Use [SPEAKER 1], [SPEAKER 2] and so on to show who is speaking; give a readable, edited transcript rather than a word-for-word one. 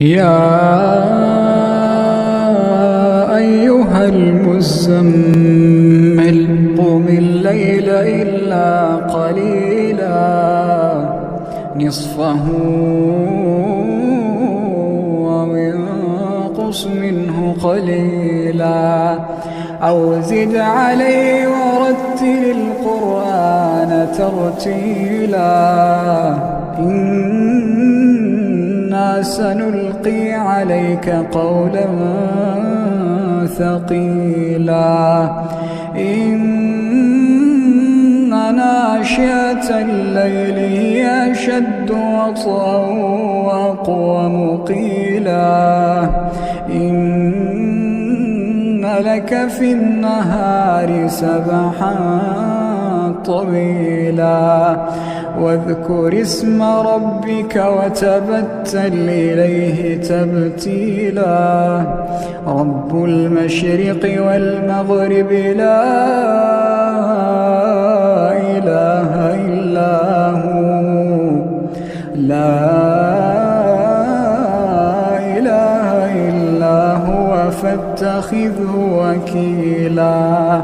[SPEAKER 1] يا أيها المزمل قم الليل إلا قليلا نصفه أو انقص منه قليلا أو زد عليه ورتل القرآن ترتيلا إنا سنلقي عليك قولا ثقيلا إن ناشئة الليل هي أشد وطئا وأقوم قيلا إن لك في النهار سبحا طويلا واذكر اسم ربك وتبتل إليه تبتيلا رب المشرق والمغرب لا إله إلا هو فاتخذه وكيلا.